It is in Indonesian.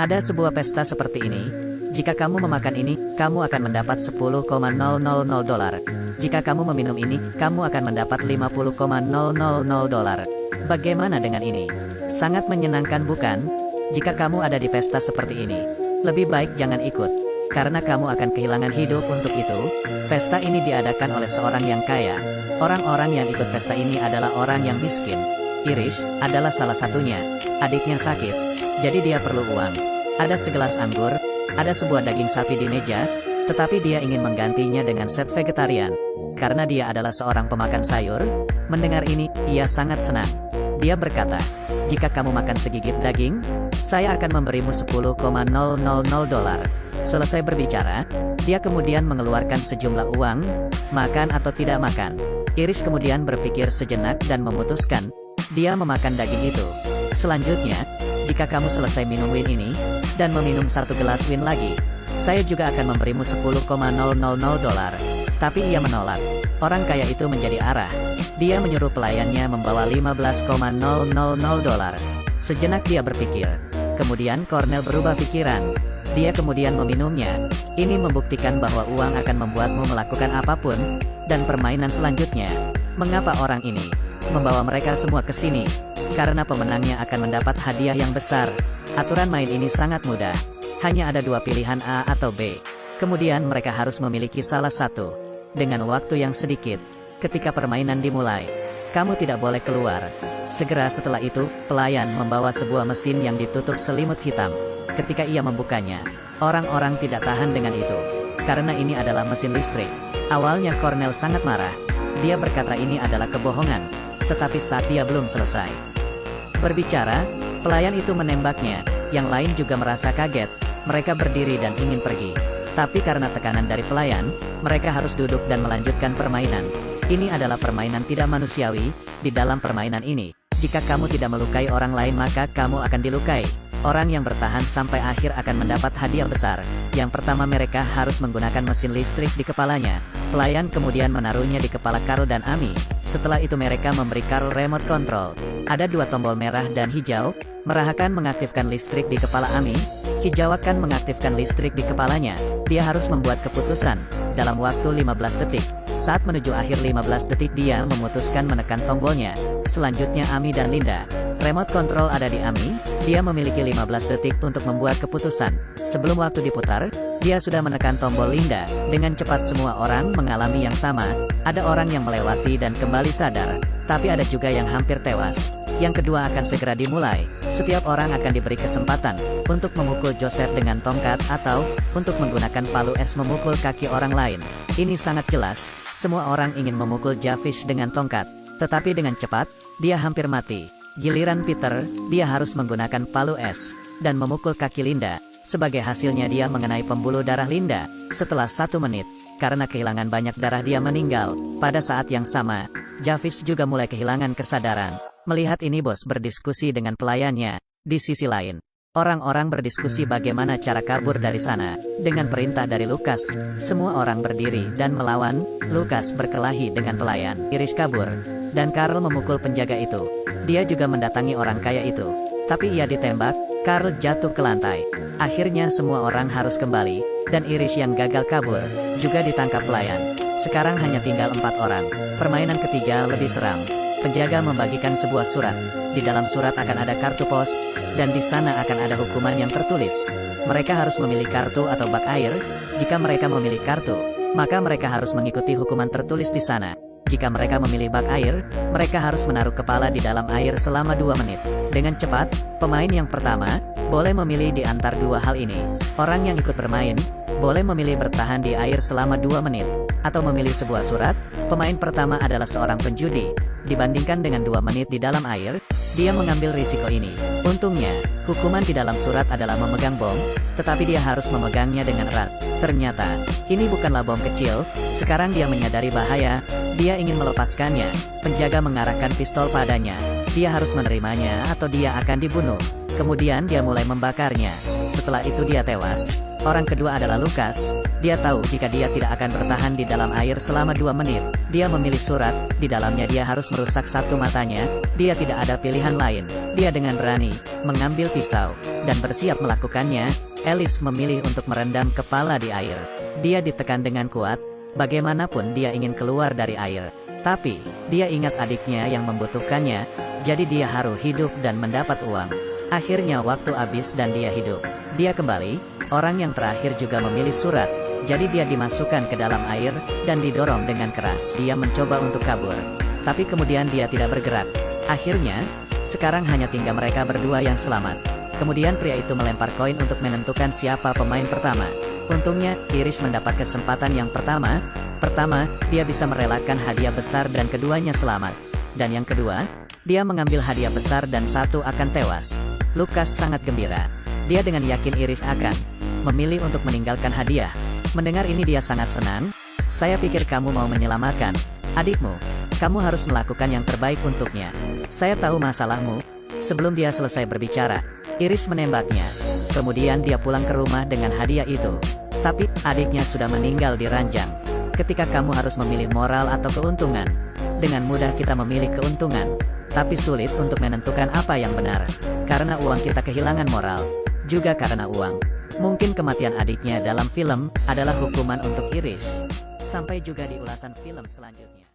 Ada sebuah pesta seperti ini. Jika kamu memakan ini, kamu akan mendapat 10,000 dolar. Jika kamu meminum ini, kamu akan mendapat 50,000 dolar. Bagaimana dengan ini? Sangat menyenangkan bukan? Jika kamu ada di pesta seperti ini, lebih baik jangan ikut, karena kamu akan kehilangan hidup untuk itu. Pesta ini diadakan oleh seorang yang kaya. Orang-orang yang ikut pesta ini adalah orang yang miskin. Irish adalah salah satunya. Adiknya sakit, jadi dia perlu uang. Ada segelas anggur, ada sebuah daging sapi di meja, tetapi dia ingin menggantinya dengan set vegetarian. Karena dia adalah seorang pemakan sayur, mendengar ini, ia sangat senang. Dia berkata, jika kamu makan segigit daging, saya akan memberimu 10,000 dolar. Selesai berbicara, dia kemudian mengeluarkan sejumlah uang, makan atau tidak makan. Irish kemudian berpikir sejenak dan memutuskan, dia memakan daging itu. Selanjutnya, jika kamu selesai minum wine ini, dan meminum satu gelas wine lagi, saya juga akan memberimu 10,000 dolar. Tapi ia menolak. Orang kaya itu menjadi arah. Dia menyuruh pelayannya membawa 15,000 dolar. Sejenak dia berpikir. Kemudian Cornell berubah pikiran. Dia kemudian meminumnya. Ini membuktikan bahwa uang akan membuatmu melakukan apapun. Dan permainan selanjutnya. Mengapa orang ini membawa mereka semua ke sini? Karena pemenangnya akan mendapat hadiah yang besar. Aturan main ini sangat mudah. Hanya ada dua pilihan A atau B. Kemudian mereka harus memiliki salah satu. Dengan waktu yang sedikit. Ketika permainan dimulai, kamu tidak boleh keluar. Segera setelah itu, pelayan membawa sebuah mesin yang ditutup selimut hitam. Ketika ia membukanya, orang-orang tidak tahan dengan itu. Karena ini adalah mesin listrik. Awalnya Cornell sangat marah. Dia berkata ini adalah kebohongan. Tetapi saat dia belum selesai berbicara, pelayan itu menembaknya. Yang lain juga merasa kaget. Mereka berdiri dan ingin pergi. Tapi karena tekanan dari pelayan, mereka harus duduk dan melanjutkan permainan. Ini adalah permainan tidak manusiawi. Di dalam permainan ini, jika kamu tidak melukai orang lain maka kamu akan dilukai. Orang yang bertahan sampai akhir akan mendapat hadiah besar. Yang pertama mereka harus menggunakan mesin listrik di kepalanya. Pelayan kemudian menaruhnya di kepala Carl dan Amy. Setelah itu mereka memberi Carl remote control. Ada dua tombol merah dan hijau. Merah akan mengaktifkan listrik di kepala Amy. Hijau akan mengaktifkan listrik di kepalanya. Dia harus membuat keputusan dalam waktu 15 detik. Saat menuju akhir 15 detik dia memutuskan menekan tombolnya. Selanjutnya Amy dan Linda. Remote control ada di Amy. Dia memiliki 15 detik untuk membuat keputusan. Sebelum waktu diputar, dia sudah menekan tombol Linda. Dengan cepat semua orang mengalami yang sama. Ada orang yang melewati dan kembali sadar. Tapi ada juga yang hampir tewas. Yang kedua akan segera dimulai. Setiap orang akan diberi kesempatan untuk memukul Joseph dengan tongkat atau untuk menggunakan palu es memukul kaki orang lain. Ini sangat jelas. Semua orang ingin memukul Javish dengan tongkat. Tetapi dengan cepat, dia hampir mati. Giliran Peter, dia harus menggunakan palu es dan memukul kaki Linda. Sebagai hasilnya dia mengenai pembuluh darah Linda. Setelah 1 menit, karena kehilangan banyak darah dia meninggal. Pada saat yang sama, Javish juga mulai kehilangan kesadaran. Melihat ini bos berdiskusi dengan pelayannya. Di sisi lain, orang-orang berdiskusi bagaimana cara kabur dari sana. Dengan perintah dari Lucas, semua orang berdiri dan melawan. Lucas berkelahi dengan pelayan. Irish kabur, dan Carl memukul penjaga itu. Dia juga mendatangi orang kaya itu. Tapi ia ditembak, Carl jatuh ke lantai. Akhirnya semua orang harus kembali, dan Irish yang gagal kabur, juga ditangkap pelayan. Sekarang hanya tinggal 4 orang. Permainan ketiga lebih seram. Penjaga membagikan sebuah surat. Di dalam surat akan ada kartu pos, dan di sana akan ada hukuman yang tertulis. Mereka harus memilih kartu atau bak air. Jika mereka memilih kartu, maka mereka harus mengikuti hukuman tertulis di sana. Jika mereka memilih bak air, mereka harus menaruh kepala di dalam air selama 2 menit. Dengan cepat, pemain yang pertama boleh memilih di antara dua hal ini. Orang yang ikut bermain boleh memilih bertahan di air selama 2 menit, atau memilih sebuah surat. Pemain pertama adalah seorang penjudi. Dibandingkan dengan 2 menit di dalam air, dia mengambil risiko ini. Untungnya, hukuman di dalam surat adalah memegang bom, tetapi dia harus memegangnya dengan erat. Ternyata, ini bukanlah bom kecil. Sekarang dia menyadari bahaya. Dia ingin melepaskannya. Penjaga mengarahkan pistol padanya. Dia harus menerimanya atau dia akan dibunuh. Kemudian dia mulai membakarnya. Setelah itu dia tewas. Orang kedua adalah Lukas. Dia tahu jika dia tidak akan bertahan di dalam air selama 2 menit. Dia memilih surat, di dalamnya dia harus merusak satu matanya. Dia tidak ada pilihan lain. Dia dengan berani mengambil pisau dan bersiap melakukannya. Alice memilih untuk merendam kepala di air. Dia ditekan dengan kuat. Bagaimanapun dia ingin keluar dari air. Tapi, dia ingat adiknya yang membutuhkannya. Jadi dia harus hidup dan mendapat uang. Akhirnya waktu habis dan dia hidup. Dia kembali. Orang yang terakhir juga memilih surat. Jadi dia dimasukkan ke dalam air dan didorong dengan keras. Dia mencoba untuk kabur. Tapi kemudian dia tidak bergerak. Akhirnya, sekarang hanya tinggal mereka berdua yang selamat. Kemudian pria itu melempar koin untuk menentukan siapa pemain pertama. Untungnya, Iris mendapat kesempatan yang pertama. Pertama, dia bisa merelakan hadiah besar dan keduanya selamat. Dan yang kedua, dia mengambil hadiah besar dan satu akan tewas. Lukas sangat gembira. Dia dengan yakin Iris akan memilih untuk meninggalkan hadiah. Mendengar ini dia sangat senang. Saya pikir kamu mau menyelamatkan adikmu. Kamu harus melakukan yang terbaik untuknya. Saya tahu masalahmu. Sebelum dia selesai berbicara, Iris menembaknya. Kemudian dia pulang ke rumah dengan hadiah itu. Tapi, adiknya sudah meninggal di ranjang. Ketika kamu harus memilih moral atau keuntungan, dengan mudah kita memilih keuntungan. Tapi sulit untuk menentukan apa yang benar. Karena uang kita kehilangan moral. Juga karena uang. Mungkin kematian adiknya dalam film adalah hukuman untuk Iris. Sampai juga di ulasan film selanjutnya.